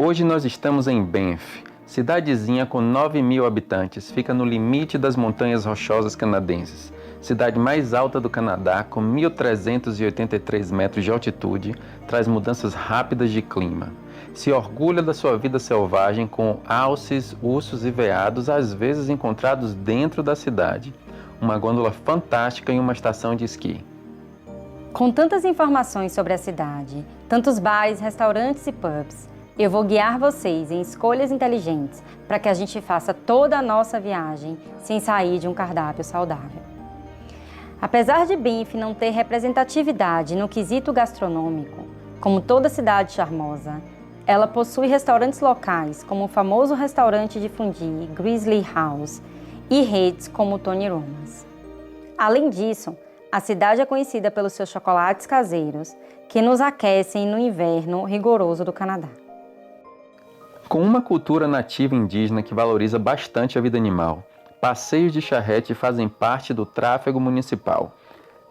Hoje nós estamos em Banff, cidadezinha com 9.000 habitantes, fica no limite das montanhas rochosas canadenses. Cidade mais alta do Canadá, com 1.383 metros de altitude, traz mudanças rápidas de clima. Se orgulha da sua vida selvagem com alces, ursos e veados, às vezes encontrados dentro da cidade. Uma gôndola fantástica em uma estação de esqui. Com tantas informações sobre a cidade, tantos bares, restaurantes e pubs, eu vou guiar vocês em escolhas inteligentes para que a gente faça toda a nossa viagem sem sair de um cardápio saudável. Apesar de Banff não ter representatividade no quesito gastronômico, como toda cidade charmosa, ela possui restaurantes locais, como o famoso restaurante de fondue Grizzly House e redes como o Tony Roma's. Além disso, a cidade é conhecida pelos seus chocolates caseiros, que nos aquecem no inverno rigoroso do Canadá. Com uma cultura nativa indígena que valoriza bastante a vida animal, passeios de charrete fazem parte do tráfego municipal.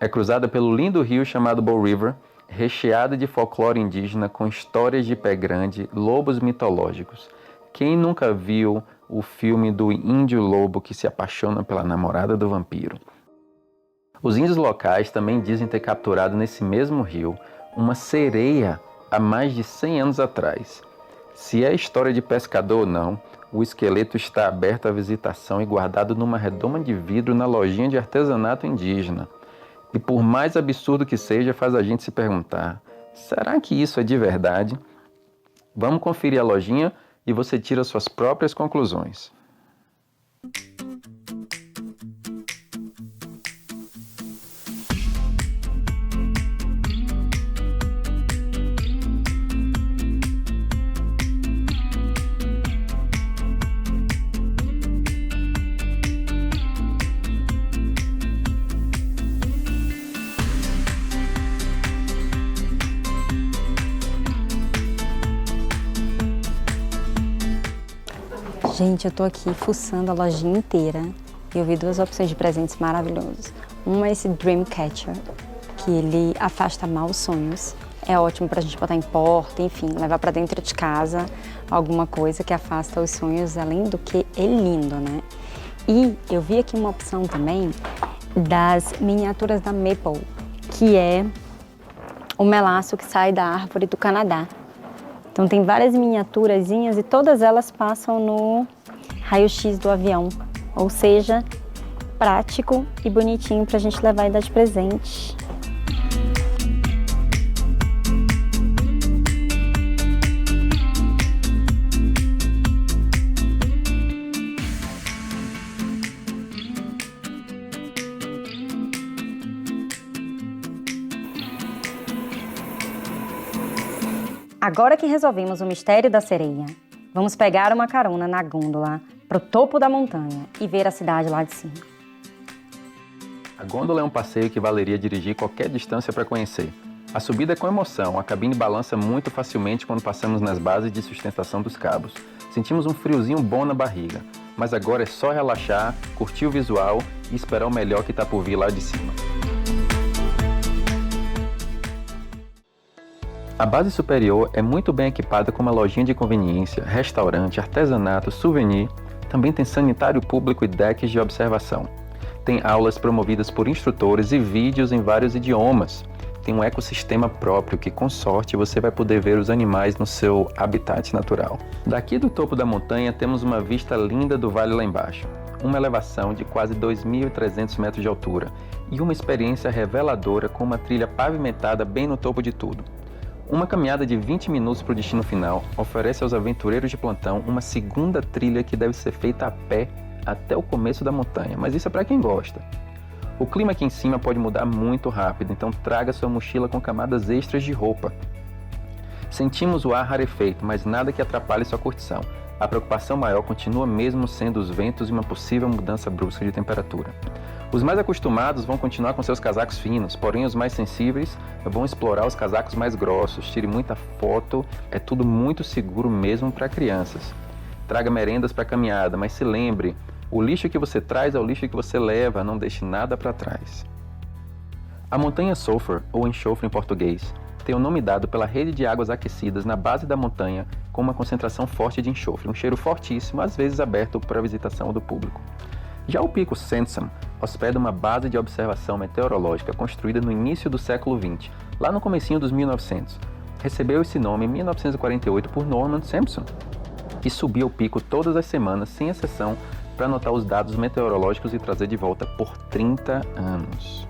É cruzada pelo lindo rio chamado Bow River, recheada de folclore indígena com histórias de pé grande, lobos mitológicos. Quem nunca viu o filme do índio lobo que se apaixona pela namorada do vampiro? Os índios locais também dizem ter capturado nesse mesmo rio uma sereia há mais de 100 anos atrás. Se é história de pescador ou não, o esqueleto está aberto à visitação e guardado numa redoma de vidro na lojinha de artesanato indígena. E por mais absurdo que seja, faz a gente se perguntar, será que isso é de verdade? Vamos conferir a lojinha e você tira suas próprias conclusões. Gente, eu tô aqui fuçando a lojinha inteira e eu vi duas opções de presentes maravilhosos. Uma é esse Dreamcatcher, que ele afasta maus sonhos. É ótimo pra gente botar em porta, enfim, levar pra dentro de casa alguma coisa que afasta os sonhos, além do que é lindo, né? E eu vi aqui uma opção também das miniaturas da Maple, que é o melaço que sai da árvore do Canadá. Então tem várias miniaturazinhas e todas elas passam no raio-x do avião, ou seja, prático e bonitinho pra gente levar e dar de presente. Agora que resolvemos o mistério da sereia, vamos pegar uma carona na gôndola pro topo da montanha e ver a cidade lá de cima. A gôndola é um passeio que valeria dirigir qualquer distância para conhecer. A subida é com emoção, a cabine balança muito facilmente quando passamos nas bases de sustentação dos cabos. Sentimos um friozinho bom na barriga, mas agora é só relaxar, curtir o visual e esperar o melhor que está por vir lá de cima. A base superior é muito bem equipada com uma lojinha de conveniência, restaurante, artesanato, souvenir. Também tem sanitário público e decks de observação. Tem aulas promovidas por instrutores e vídeos em vários idiomas. Tem um ecossistema próprio que, com sorte, você vai poder ver os animais no seu habitat natural. Daqui do topo da montanha temos uma vista linda do vale lá embaixo. Uma elevação de quase 2.300 metros de altura e uma experiência reveladora com uma trilha pavimentada bem no topo de tudo. Uma caminhada de 20 minutos para o destino final oferece aos aventureiros de plantão uma segunda trilha que deve ser feita a pé até o começo da montanha, mas isso é para quem gosta. O clima aqui em cima pode mudar muito rápido, então traga sua mochila com camadas extras de roupa. Sentimos o ar rarefeito, mas nada que atrapalhe sua curtição. A preocupação maior continua mesmo sendo os ventos e uma possível mudança brusca de temperatura. Os mais acostumados vão continuar com seus casacos finos, porém os mais sensíveis vão explorar os casacos mais grossos. Tire muita foto, é tudo muito seguro mesmo para crianças. Traga merendas para a caminhada, mas se lembre, o lixo que você traz é o lixo que você leva, não deixe nada para trás. A montanha Sulphur, ou enxofre em português, tem o nome dado pela rede de águas aquecidas na base da montanha com uma concentração forte de enxofre, um cheiro fortíssimo, às vezes aberto para a visitação do público. Já o Pico Sansom hospeda uma base de observação meteorológica construída no início do século XX, lá no comecinho dos 1900. Recebeu esse nome em 1948 por Norman Sampson e subia o pico todas as semanas, sem exceção, para anotar os dados meteorológicos e trazer de volta por 30 anos.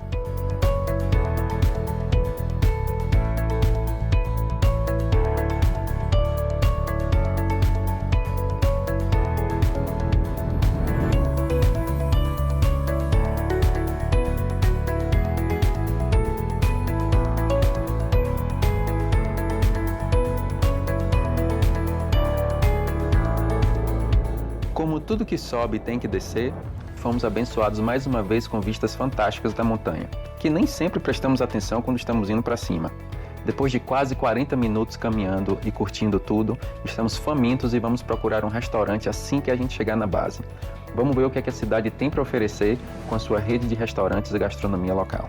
Como tudo que sobe tem que descer, fomos abençoados mais uma vez com vistas fantásticas da montanha, que nem sempre prestamos atenção quando estamos indo para cima. Depois de quase 40 minutos caminhando e curtindo tudo, estamos famintos e vamos procurar um restaurante assim que a gente chegar na base. Vamos ver o que a cidade tem para oferecer com a sua rede de restaurantes e gastronomia local.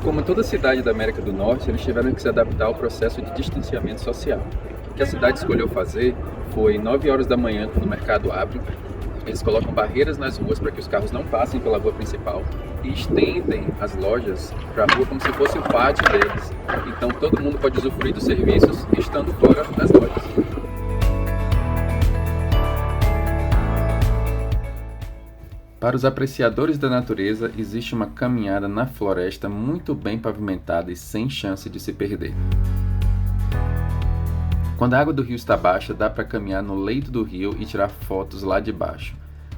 Como toda cidade da América do Norte, eles tiveram que se adaptar ao processo de distanciamento social. O que a cidade escolheu fazer foi 9 horas da manhã, quando o mercado abre, eles colocam barreiras nas ruas para que os carros não passem pela rua principal e estendem as lojas para a rua como se fosse o pátio deles. Então todo mundo pode usufruir dos serviços estando fora das lojas. Para os apreciadores da natureza, existe uma caminhada na floresta muito bem pavimentada e sem chance de se perder. Quando a água do rio está baixa, dá para caminhar no leito do rio e tirar fotos lá de baixo.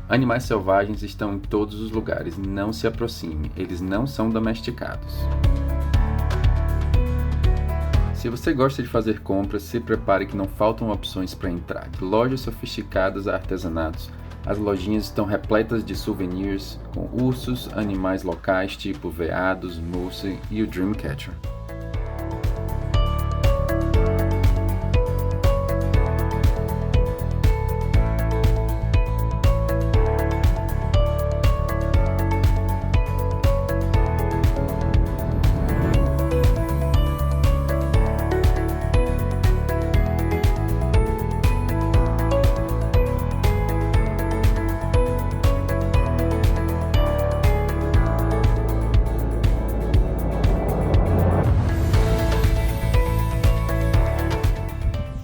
Animais selvagens estão em todos os lugares, não se aproxime, eles não são domesticados. Se você gosta de fazer compras, se prepare que não faltam opções para entrar. De lojas sofisticadas a artesanatos, as lojinhas estão repletas de souvenirs com ursos, animais locais tipo veados, moose e o Dreamcatcher.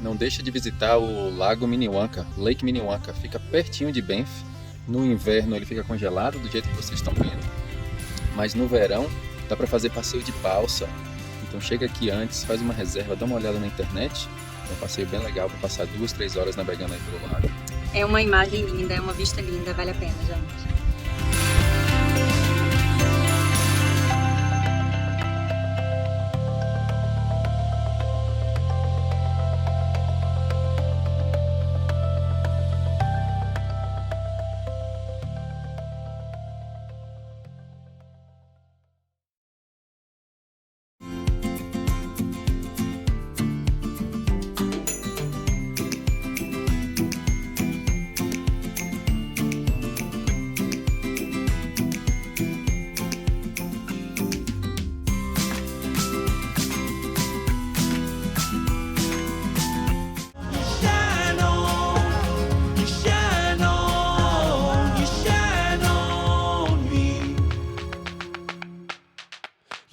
Não deixa de visitar o Lago Minnewanka, Lake Minnewanka, fica pertinho de Banff. No inverno ele fica congelado do jeito que vocês estão vendo, mas no verão dá para fazer passeio de balsa. Então chega aqui antes, faz uma reserva, dá uma olhada na internet. É um passeio bem legal para passar 2-3 horas navegando aí pelo lago. É uma imagem linda, é uma vista linda, vale a pena, gente.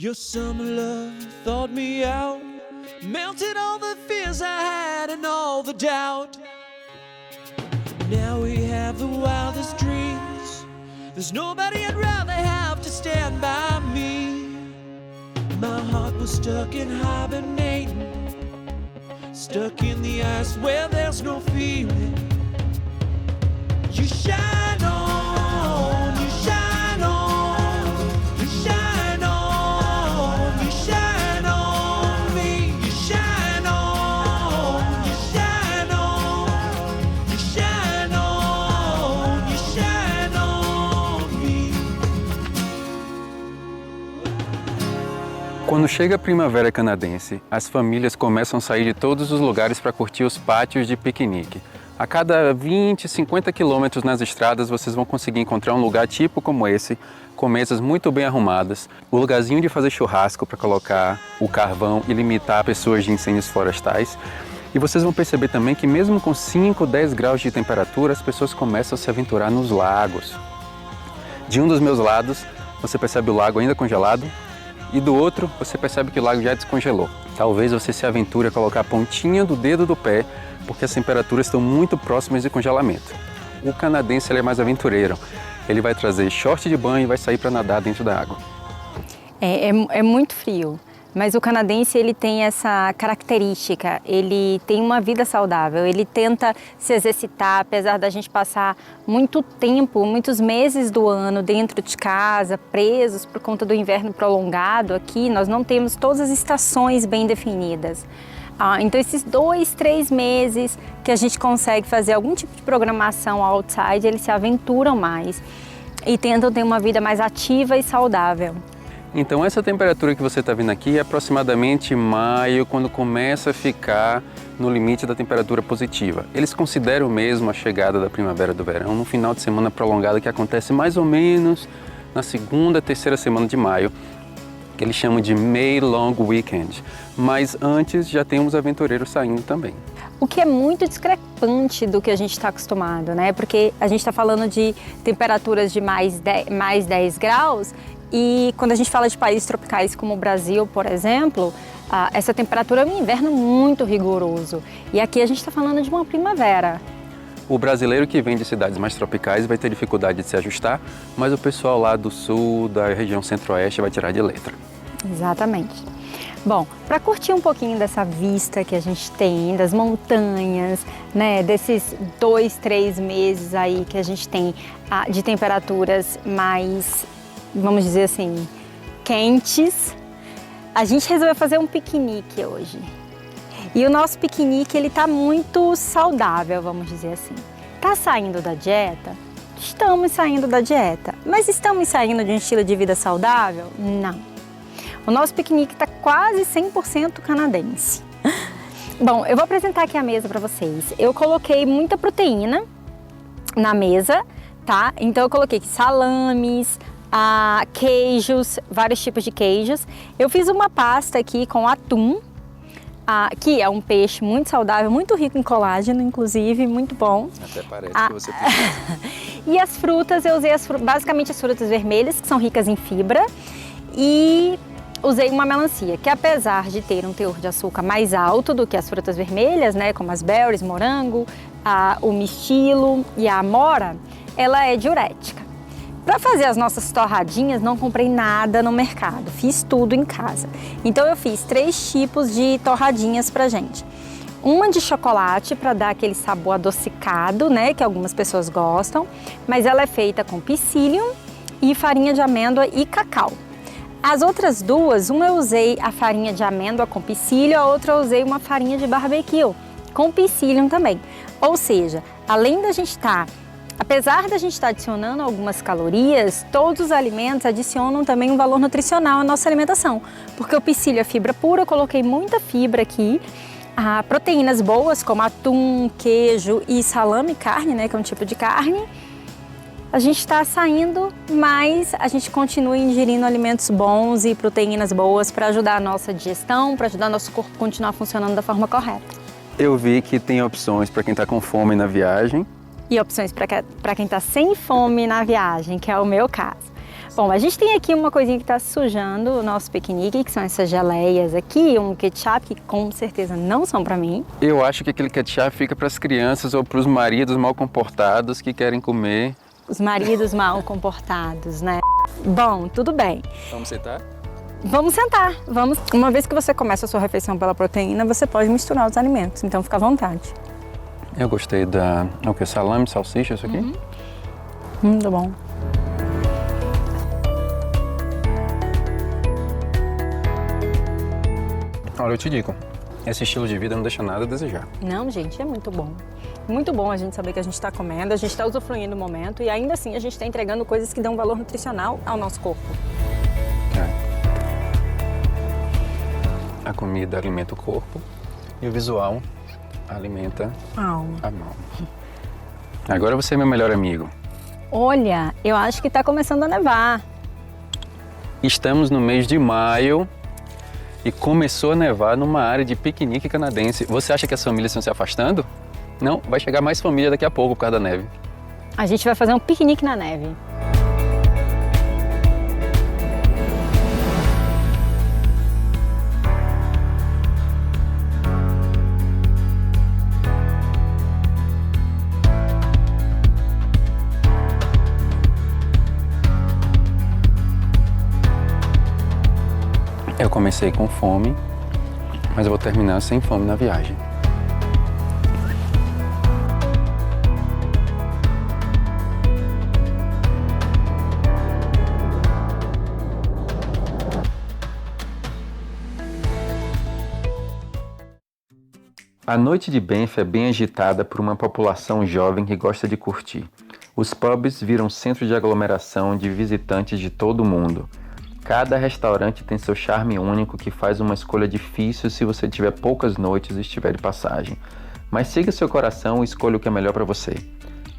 Your summer love thawed me out, melted all the fears I had and all the doubt. Now we have the wildest dreams. There's nobody I'd rather have to stand by me. My heart was stuck in hibernating, stuck in the ice where there's no feeling. You shine on, you shine on, you shine on, you shine on me. You shine on, you shine on, you shine on, you shine on me. Quando chega a primavera canadense, as famílias começam a sair de todos os lugares para curtir os pátios de piquenique. A cada 20, 50 quilômetros nas estradas, vocês vão conseguir encontrar um lugar tipo como esse, com mesas muito bem arrumadas, o lugarzinho de fazer churrasco para colocar o carvão e limitar pessoas de incêndios florestais. E vocês vão perceber também que mesmo com 5, 10 graus de temperatura, as pessoas começam a se aventurar nos lagos. De um dos meus lados, você percebe o lago ainda congelado, e do outro, você percebe que o lago já descongelou. Talvez você se aventure a colocar a pontinha do dedo do pé, porque as temperaturas estão muito próximas de congelamento. O canadense ele é mais aventureiro. Ele vai trazer short de banho e vai sair para nadar dentro da água. É muito frio, mas o canadense ele tem essa característica, ele tem uma vida saudável, ele tenta se exercitar, apesar da gente passar muito tempo, muitos meses do ano dentro de casa, presos por conta do inverno prolongado aqui, nós não temos todas as estações bem definidas. Então esses 2, 3 meses que a gente consegue fazer algum tipo de programação outside, eles se aventuram mais e tentam ter uma vida mais ativa e saudável. Então essa temperatura que você está vendo aqui é aproximadamente maio, quando começa a ficar no limite da temperatura positiva. Eles consideram mesmo a chegada da primavera do verão no final de semana prolongado que acontece mais ou menos na segunda, terceira semana de maio, que eles chamam de May Long Weekend. Mas antes já temos aventureiros saindo também. O que é muito discrepante do que a gente está acostumado, né? Porque a gente está falando de temperaturas de mais 10 graus e quando a gente fala de países tropicais como o Brasil, por exemplo, essa temperatura é um inverno muito rigoroso. E aqui a gente está falando de uma primavera. O brasileiro que vem de cidades mais tropicais vai ter dificuldade de se ajustar, mas o pessoal lá do sul, da região centro-oeste, vai tirar de letra. Exatamente. Bom, para curtir um pouquinho dessa vista que a gente tem, das montanhas, né, desses 2, 3 meses aí que a gente tem de temperaturas mais, vamos dizer assim, quentes, a gente resolveu fazer um piquenique hoje. E o nosso piquenique, ele tá muito saudável, vamos dizer assim. Tá saindo da dieta? Estamos saindo da dieta. Mas estamos saindo de um estilo de vida saudável? Não. O nosso piquenique está quase 100% canadense. Bom, eu vou apresentar aqui a mesa para vocês. Eu coloquei muita proteína na mesa, tá? Então eu coloquei salames, queijos, vários tipos de queijos. Eu fiz uma pasta aqui com atum, que é um peixe muito saudável, muito rico em colágeno, inclusive, muito bom. Até parece que você precisa. E as frutas, eu usei basicamente as frutas vermelhas, que são ricas em fibra, e usei uma melancia, que apesar de ter um teor de açúcar mais alto do que as frutas vermelhas, né, como as berries, morango, o mistilo e a amora, ela é diurética. Para fazer as nossas torradinhas, não comprei nada no mercado, fiz tudo em casa. Então eu fiz 3 tipos de torradinhas pra gente. Uma de chocolate para dar aquele sabor adocicado, né, que algumas pessoas gostam, mas ela é feita com psyllium e farinha de amêndoa e cacau. As outras duas, uma eu usei a farinha de amêndoa com psyllium, a outra eu usei uma farinha de barbecue com psyllium também. Ou seja, além da gente apesar da gente estar adicionando algumas calorias, todos os alimentos adicionam também um valor nutricional à nossa alimentação. Porque o psyllium é fibra pura, eu coloquei muita fibra aqui, proteínas boas como atum, queijo e salame, carne, né, que é um tipo de carne. A gente está saindo, mas a gente continua ingerindo alimentos bons e proteínas boas para ajudar a nossa digestão, para ajudar nosso corpo a continuar funcionando da forma correta. Eu vi que tem opções para quem está com fome na viagem. E opções para quem está sem fome na viagem, que é o meu caso. Bom, a gente tem aqui uma coisinha que está sujando o nosso piquenique, que são essas geleias aqui, um ketchup que com certeza não são para mim. Eu acho que aquele ketchup fica para as crianças ou para os maridos mal comportados que querem comer. Os maridos mal comportados, né? Bom, tudo bem. Vamos sentar? Vamos sentar, vamos. Uma vez que você começa a sua refeição pela proteína, você pode misturar os alimentos, então fica à vontade. Eu gostei o que? Salame, salsicha, isso aqui? Muito bom. Olha, eu te digo, esse estilo de vida não deixa nada a desejar. Não, gente, é muito bom. Muito bom a gente saber que a gente está comendo, a gente está usufruindo do momento e ainda assim a gente está entregando coisas que dão valor nutricional ao nosso corpo. A comida alimenta o corpo e o visual alimenta a alma. Agora você é meu melhor amigo. Olha, eu acho que tá começando a nevar. Estamos no mês de maio e começou a nevar numa área de piquenique canadense. Você acha que as famílias estão se afastando? Não, vai chegar mais família daqui a pouco por causa da neve. A gente vai fazer um piquenique na neve. Eu comecei com fome, mas eu vou terminar sem fome na viagem. A noite de Banff é bem agitada por uma população jovem que gosta de curtir. Os pubs viram centro de aglomeração de visitantes de todo o mundo. Cada restaurante tem seu charme único que faz uma escolha difícil se você tiver poucas noites e estiver de passagem. Mas siga seu coração e escolha o que é melhor para você.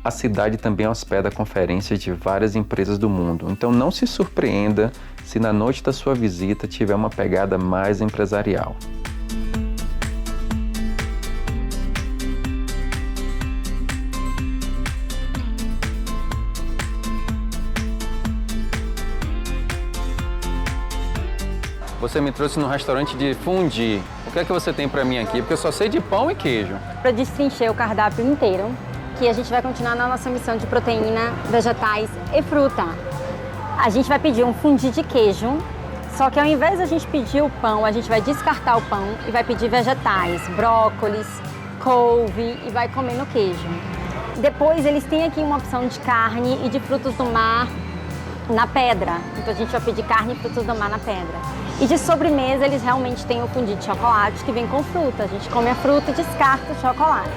A cidade também hospeda conferências de várias empresas do mundo, então não se surpreenda se na noite da sua visita tiver uma pegada mais empresarial. Você me trouxe num restaurante de fondue. O que é que você tem pra mim aqui? Porque eu só sei de pão e queijo. Para destrinchar o cardápio inteiro, que a gente vai continuar na nossa missão de proteína, vegetais e fruta. A gente vai pedir um fondue de queijo, só que ao invés de a gente pedir o pão, a gente vai descartar o pão e vai pedir vegetais, brócolis, couve e vai comer no queijo. Depois eles têm aqui uma opção de carne e de frutos do mar na pedra. Então a gente vai pedir carne e frutos do mar na pedra. E de sobremesa, eles realmente têm o fondue de chocolate que vem com fruta. A gente come a fruta e descarta o chocolate.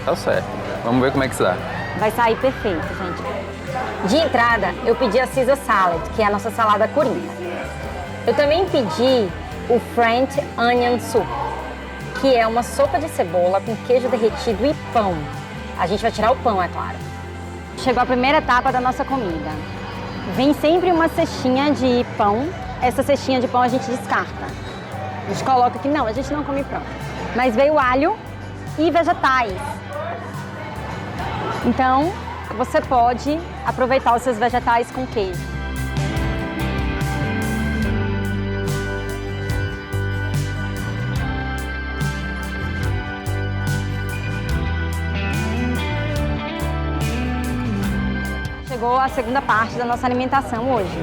Tá certo. Vamos ver como é que está. Vai sair perfeito, gente. De entrada, eu pedi a Caesar Salad, que é a nossa salada coringa. Eu também pedi o French Onion Soup, que é uma sopa de cebola com queijo derretido e pão. A gente vai tirar o pão, é claro. Chegou a primeira etapa da nossa comida. Vem sempre uma cestinha de pão. Essa cestinha de pão a gente descarta. A gente coloca aqui, não, a gente não come pão. Mas veio alho e vegetais. Então, você pode aproveitar os seus vegetais com queijo. Chegou a segunda parte da nossa alimentação hoje.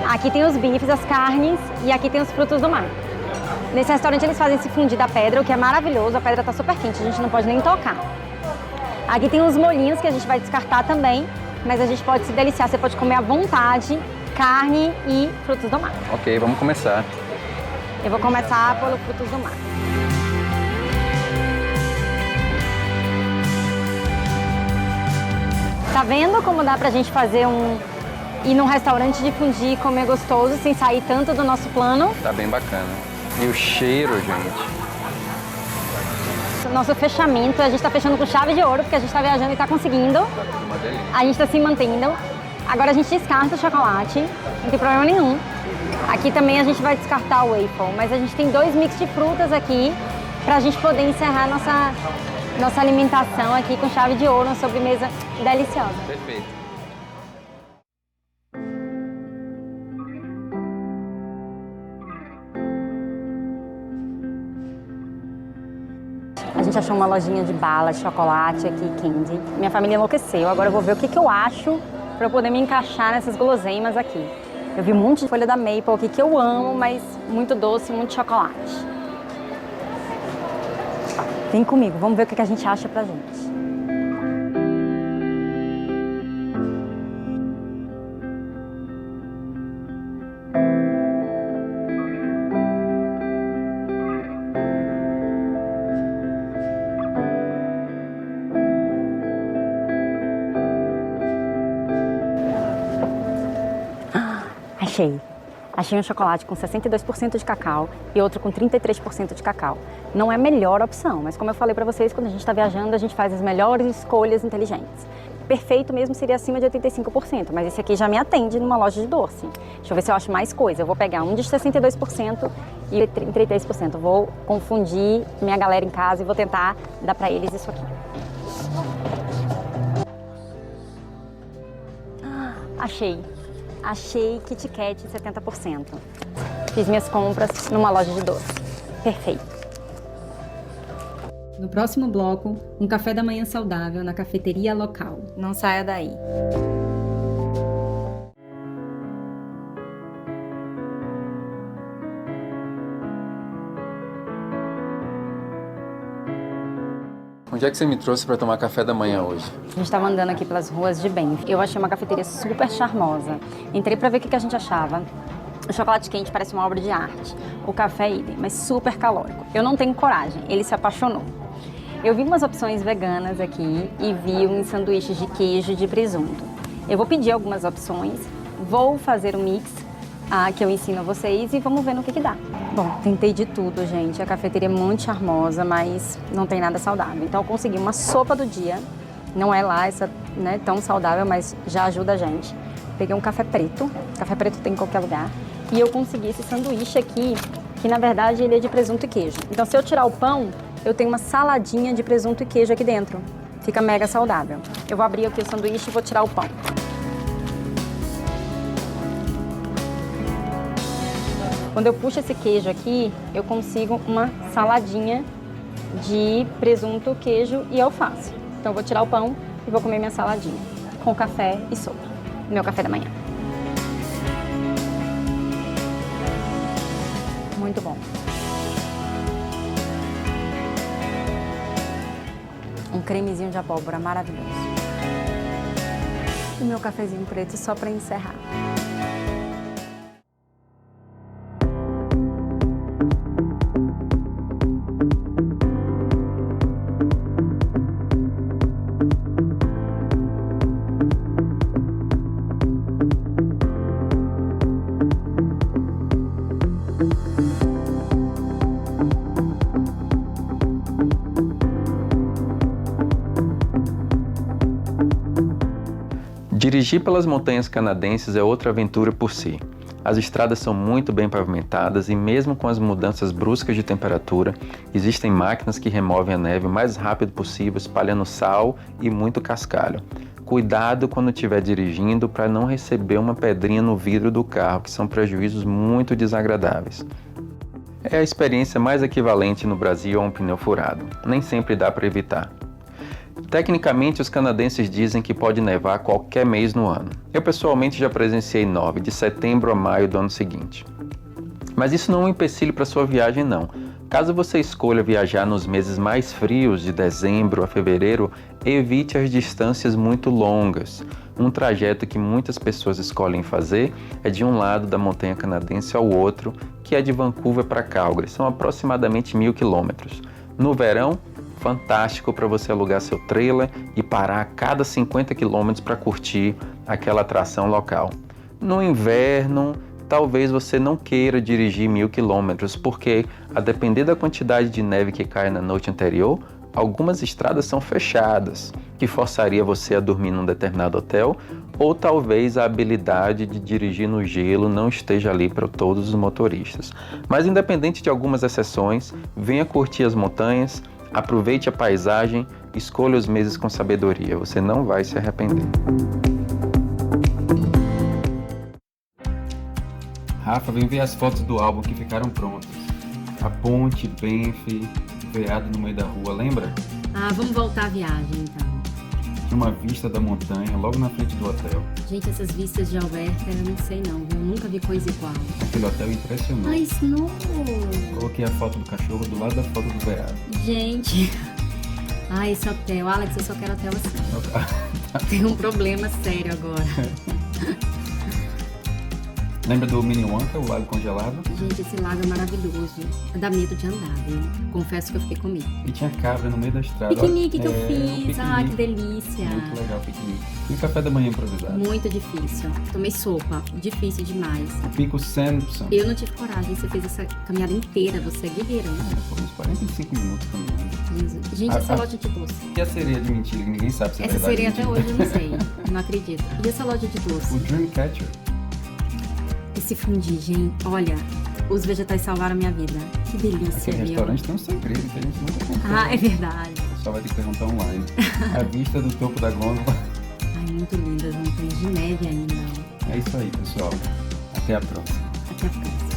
Aqui tem os bifes, as carnes e aqui tem os frutos do mar. Nesse restaurante eles fazem esse fondue da pedra, o que é maravilhoso. A pedra tá super quente, a gente não pode nem tocar. Aqui tem os molhinhos que a gente vai descartar também, mas a gente pode se deliciar. Você pode comer à vontade carne e frutos do mar. Ok, vamos começar. Eu vou começar pelo frutos do mar. Tá vendo como dá pra gente fazer ir num restaurante de fondue e comer gostoso, sem sair tanto do nosso plano? Tá bem bacana. E o cheiro, gente. Nosso fechamento, a gente tá fechando com chave de ouro, porque a gente tá viajando e tá conseguindo. Uma delícia. A gente tá se mantendo. Agora a gente descarta o chocolate, não tem problema nenhum. Aqui também a gente vai descartar o waffle, mas a gente tem 2 mix de frutas aqui pra gente poder encerrar nossa alimentação aqui com chave de ouro, uma sobremesa deliciosa. Perfeito. A gente achou uma lojinha de bala, de chocolate aqui, candy. Minha família enlouqueceu. Agora eu vou ver o que eu acho para eu poder me encaixar nessas guloseimas aqui. Eu vi um monte de folha da maple aqui que eu amo, mas muito doce, muito chocolate. Vem comigo, vamos ver o que a gente acha pra gente. Achei. Achei um chocolate com 62% de cacau e outro com 33% de cacau. Não é a melhor opção, mas como eu falei para vocês, quando a gente está viajando, a gente faz as melhores escolhas inteligentes. Perfeito mesmo seria acima de 85%, mas esse aqui já me atende numa loja de doce. Deixa eu ver se eu acho mais coisa. Eu vou pegar um de 62% e 33%. Vou confundir minha galera em casa e vou tentar dar para eles isso aqui. Achei Kit Kat 70%. Fiz minhas compras numa loja de doce. Perfeito. No próximo bloco, um café da manhã saudável na cafeteria local. Não saia daí. Onde é que você me trouxe para tomar café da manhã hoje? A gente estava andando aqui pelas ruas de Banff. Eu achei uma cafeteria super charmosa. Entrei para ver o que a gente achava. O chocolate quente parece uma obra de arte. O café é idem, mas super calórico. Eu não tenho coragem. Ele se apaixonou. Eu vi umas opções veganas aqui e vi uns sanduíches de queijo e de presunto. Eu vou pedir algumas opções, vou fazer um mix que eu ensino a vocês e vamos ver no que dá. Bom, tentei de tudo, gente. A cafeteria é muito charmosa, mas não tem nada saudável. Então eu consegui uma sopa do dia. Não é lá essa, né, tão saudável, mas já ajuda a gente. Peguei um café preto. Café preto tem em qualquer lugar. E eu consegui esse sanduíche aqui, que na verdade ele é de presunto e queijo. Então se eu tirar o pão, eu tenho uma saladinha de presunto e queijo aqui dentro. Fica mega saudável. Eu vou abrir aqui o sanduíche e vou tirar o pão. Quando eu puxo esse queijo aqui, eu consigo uma saladinha de presunto, queijo e alface. Então eu vou tirar o pão e vou comer minha saladinha com café e sopa. Meu café da manhã. Muito bom. Um cremezinho de abóbora maravilhoso. E meu cafezinho preto só para encerrar. Dirigir pelas montanhas canadenses é outra aventura por si. As estradas são muito bem pavimentadas e mesmo com as mudanças bruscas de temperatura, existem máquinas que removem a neve o mais rápido possível, espalhando sal e muito cascalho. Cuidado quando estiver dirigindo para não receber uma pedrinha no vidro do carro, que são prejuízos muito desagradáveis. É a experiência mais equivalente no Brasil a um pneu furado. Nem sempre dá para evitar. Tecnicamente, os canadenses dizem que pode nevar qualquer mês no ano. Eu pessoalmente já presenciei 9, de setembro a maio do ano seguinte. Mas isso não é um empecilho para sua viagem não. Caso você escolha viajar nos meses mais frios, de dezembro a fevereiro, evite as distâncias muito longas. Um trajeto que muitas pessoas escolhem fazer é de um lado da montanha canadense ao outro, que é de Vancouver para Calgary. São aproximadamente 1.000 quilômetros. No verão, fantástico para você alugar seu trailer e parar a cada 50 quilômetros para curtir aquela atração local. No inverno, talvez você não queira dirigir 1.000 quilômetros, porque, a depender da quantidade de neve que cai na noite anterior, algumas estradas são fechadas, que forçaria você a dormir num determinado hotel, ou talvez a habilidade de dirigir no gelo não esteja ali para todos os motoristas. Mas independente de algumas exceções, venha curtir as montanhas, aproveite a paisagem, escolha os meses com sabedoria, você não vai se arrepender. Rafa, vem ver as fotos do álbum que ficaram prontas. A ponte, Banff, veado no meio da rua, lembra? Vamos voltar à viagem então. Tinha uma vista da montanha logo na frente do hotel. Gente, essas vistas de Alberta, eu não sei não, eu nunca vi coisa igual. Aquele hotel impressionante. Ai, Snow! Coloquei a foto do cachorro do lado da foto do veado. Gente, esse hotel, Alex, eu só quero hotel assim. Tem um problema sério agora. Lembra do Mini Wonka, o lago congelado? Gente, esse lago é maravilhoso. Dá medo de andar, viu? Confesso que eu fiquei com medo. E tinha cabra no meio da estrada. Piquenique que eu um fiz. piquenique. Ai, que delícia. Muito legal o piquenique. E o café da manhã improvisado? Muito difícil. Tomei sopa. Difícil demais. O Pico Sampson. Eu não tive coragem. Você fez essa caminhada inteira. Você é guerreira, hein? Foram uns 45 minutos caminhando. Jesus. Gente, essa loja de doce. E a sereia de mentira, que ninguém sabe se é Essa verdade. sereia ou até mentira. hoje eu não sei. Não acredito. E essa loja de doce? O Dreamcatcher. Esse fundi, gente. Olha, os vegetais salvaram minha vida. Que delícia, Aquele viu? restaurante tem um segredo que a gente nunca contou. Ah, é verdade. Só vai ter que perguntar online. A vista do topo da gôndola. Ai, muito lindas. Montanhas de neve ainda. É isso aí, pessoal. Até a próxima. Até a próxima.